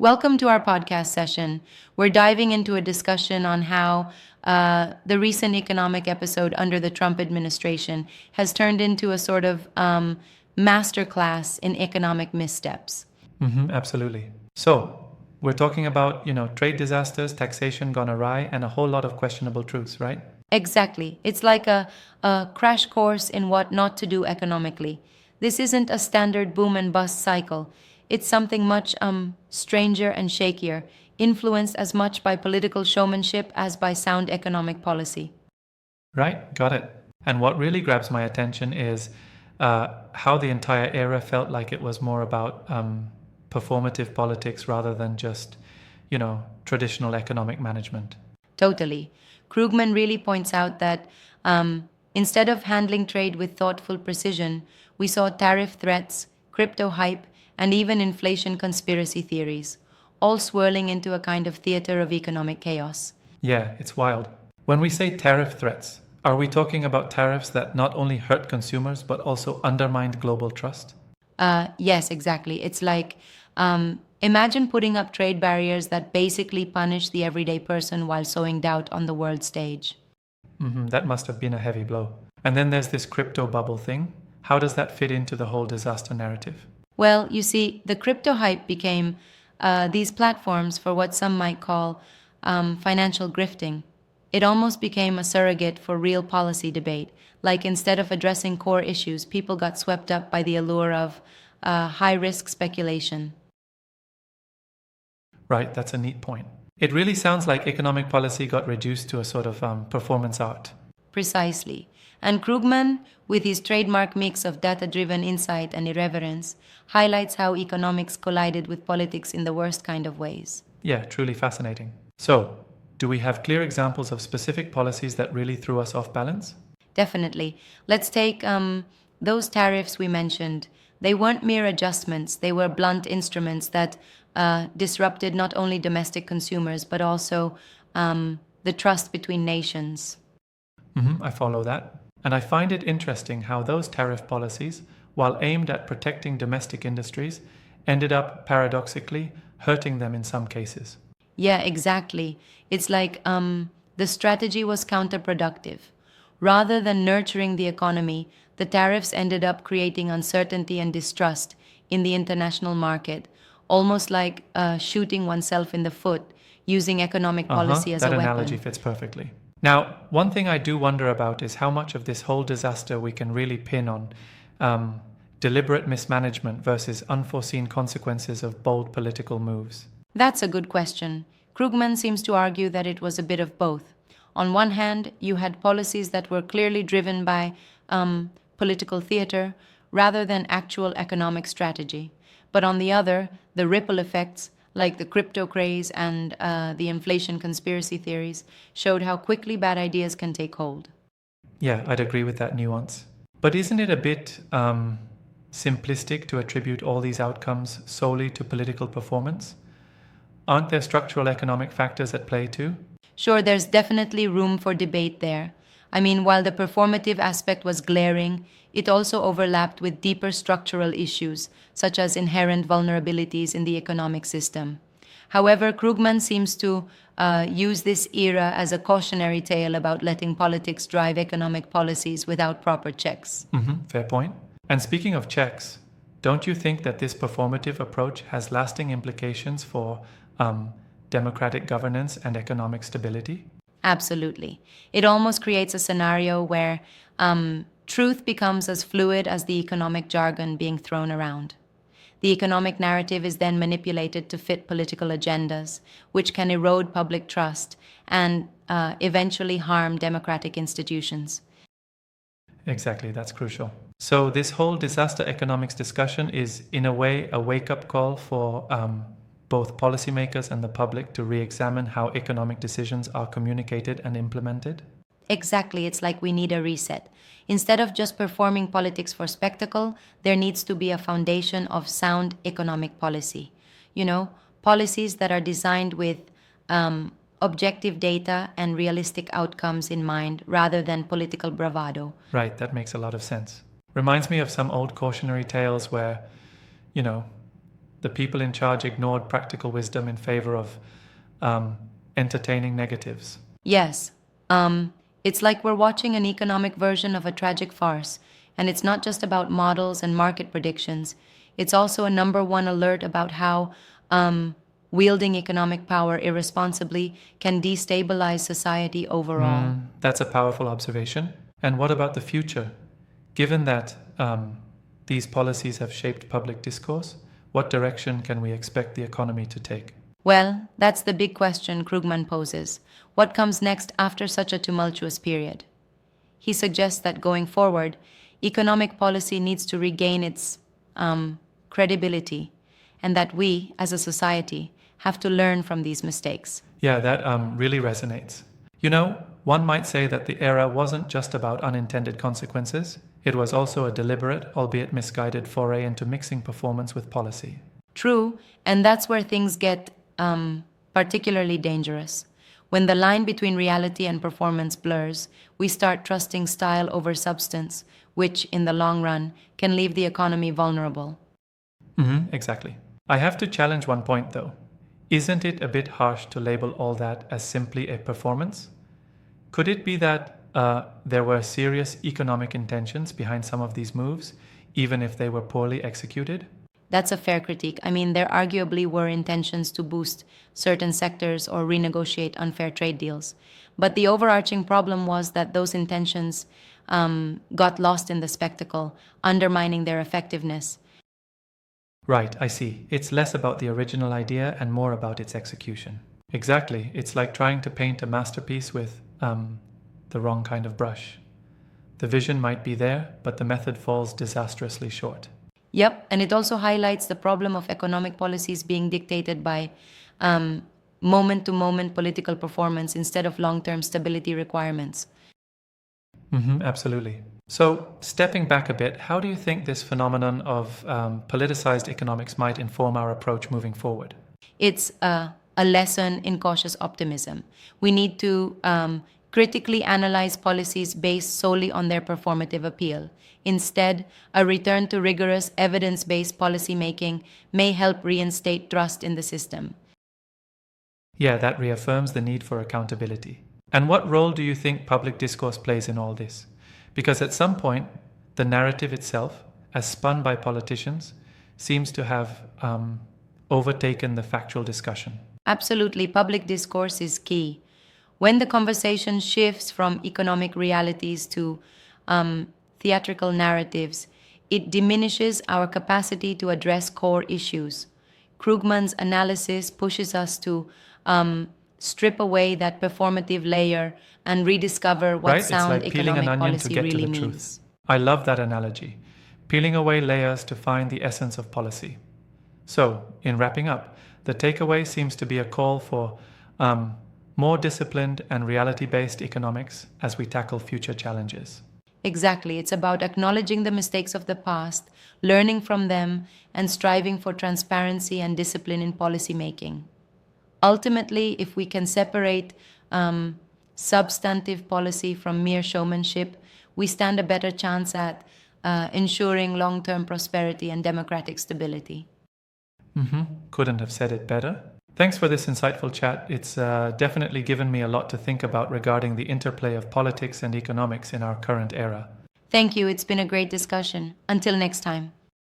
Welcome to our podcast session. We're diving into a discussion on how the recent economic episode under the Trump administration has turned into a sort of masterclass in economic missteps. Absolutely. So, we're talking about, trade disasters, taxation gone awry, and a whole lot of questionable truths, right? Exactly. It's like a crash course in what not to do economically. This isn't a standard boom and bust cycle. It's something much stranger and shakier, influenced as much by political showmanship as by sound economic policy. Right, got it. And what really grabs my attention is how the entire era felt like it was more about performative politics rather than just, traditional economic management. Totally. Krugman really points out that instead of handling trade with thoughtful precision, we saw tariff threats, crypto hype, and even inflation conspiracy theories, all swirling into a kind of theater of economic chaos. Yeah, it's wild. When we say tariff threats, are we talking about tariffs that not only hurt consumers but also undermined global trust? Yes, exactly. It's like imagine putting up trade barriers that basically punish the everyday person while sowing doubt on the world stage. That must have been a heavy blow. And then there's this crypto bubble thing. How does that fit into the whole disaster narrative? Well, you see, the crypto hype became these platforms for what some might call financial grifting. It almost became a surrogate for real policy debate. Like instead of addressing core issues, people got swept up by the allure of high risk speculation. Right, that's a neat point. It really sounds like economic policy got reduced to a sort of performance art. Precisely. And Krugman, with his trademark mix of data driven insight and irreverence, highlights how economics collided with politics in the worst kind of ways. Yeah, truly fascinating. So, do we have clear examples of specific policies that really threw us off balance? Definitely. Let's take those tariffs we mentioned. They weren't mere adjustments, they were blunt instruments that disrupted not only domestic consumers, but also the trust between nations. I follow that. And I find it interesting how those tariff policies, while aimed at protecting domestic industries, ended up paradoxically hurting them in some cases. Yeah, exactly. It's like the strategy was counterproductive. Rather than nurturing the economy, the tariffs ended up creating uncertainty and distrust in the international market, almost like shooting oneself in the foot using economic policy as That a weapon. analogy fits perfectly. Now, one thing I do wonder about is how much of this whole disaster we can really pin on deliberate mismanagement versus unforeseen consequences of bold political moves. That's a good question. Krugman seems to argue that it was a bit of both. On one hand, you had policies that were clearly driven by political theater rather than actual economic strategy. But on the other, the ripple effects, like the crypto craze and the inflation conspiracy theories, showed how quickly bad ideas can take hold. Yeah, I'd agree with that nuance. But isn't it a bit simplistic to attribute all these outcomes solely to political performance? Aren't there structural economic factors at play too? Sure, there's definitely room for debate there. I mean, while the performative aspect was glaring, it also overlapped with deeper structural issues, such as inherent vulnerabilities in the economic system. However, Krugman seems to use this era as a cautionary tale about letting politics drive economic policies without proper checks. Fair point. And speaking of checks, don't you think that this performative approach has lasting implications for democratic governance and economic stability? Absolutely. It almost creates a scenario where truth becomes as fluid as the economic jargon being thrown around. The economic narrative is then manipulated to fit political agendas, which can erode public trust and eventually harm democratic institutions. Exactly, that's crucial. So, this whole disaster economics discussion is, in a way, a wake up call for both policymakers and the public to re examine how economic decisions are communicated and implemented. Exactly, it's like we need a reset. Instead of just performing politics for spectacle, there needs to be a foundation of sound economic policy. You know, policies that are designed with objective data and realistic outcomes in mind rather than political bravado. Right, that makes a lot of sense. Reminds me of some old cautionary tales where, you know, The people in charge ignored practical wisdom in favor of entertaining negatives. Yes. It's like we're watching an economic version of a tragic farce, and it's not just about models and market predictions. It's also a number one alert about how wielding economic power irresponsibly can destabilize society overall. That's a powerful observation. And what about the future? Given that these policies have shaped public discourse, what direction can we expect the economy to take? Well, that's the big question Krugman poses. What comes next after such a tumultuous period? He suggests that going forward, economic policy needs to regain its credibility, and that we, as a society, have to learn from these mistakes. Yeah, that really resonates. You know, one might say that the era wasn't just about unintended consequences, it was also a deliberate, albeit misguided, foray into mixing performance with policy. True, and that's where things get particularly dangerous. When the line between reality and performance blurs, we start trusting style over substance, which, in the long run, can leave the economy vulnerable. Exactly. I have to challenge one point though. Isn't it a bit harsh to label all that as simply a performance? Could it be that there were serious economic intentions behind some of these moves, even if they were poorly executed? That's a fair critique. I mean, there arguably were intentions to boost certain sectors or renegotiate unfair trade deals. But the overarching problem was that those intentions got lost in the spectacle, undermining their effectiveness. Right, I see. It's less about the original idea and more about its execution. Exactly. It's like trying to paint a masterpiece with the wrong kind of brush. The vision might be there, but the method falls disastrously short. Yep, and it also highlights the problem of economic policies being dictated by moment-to-moment political performance instead of long-term stability requirements. Absolutely. So, stepping back a bit, how do you think this phenomenon of politicized economics might inform our approach moving forward? It's a lesson in cautious optimism. We need to critically analyze policies based solely on their performative appeal. Instead, a return to rigorous, evidence-based policymaking may help reinstate trust in the system. Yeah, that reaffirms the need for accountability. And what role do you think public discourse plays in all this? Because at some point, the narrative itself, as spun by politicians, seems to have overtaken the factual discussion. Absolutely, public discourse is key. When the conversation shifts from economic realities to theatrical narratives, it diminishes our capacity to address core issues. Krugman's analysis pushes us to strip away that performative layer and rediscover what Right? sound It's like peeling economic an onion to policy get to really the truth. means. I love that analogy. Peeling away layers to find the essence of policy. So, in wrapping up, the takeaway seems to be a call for more disciplined and reality-based economics as we tackle future challenges. Exactly. It's about acknowledging the mistakes of the past, learning from them, and striving for transparency and discipline in policymaking. Ultimately, if we can separate substantive policy from mere showmanship, we stand a better chance at ensuring long-term prosperity and democratic stability. Couldn't have said it better. Thanks for this insightful chat. It's definitely given me a lot to think about regarding the interplay of politics and economics in our current era. Thank you. It's been a great discussion. Until next time.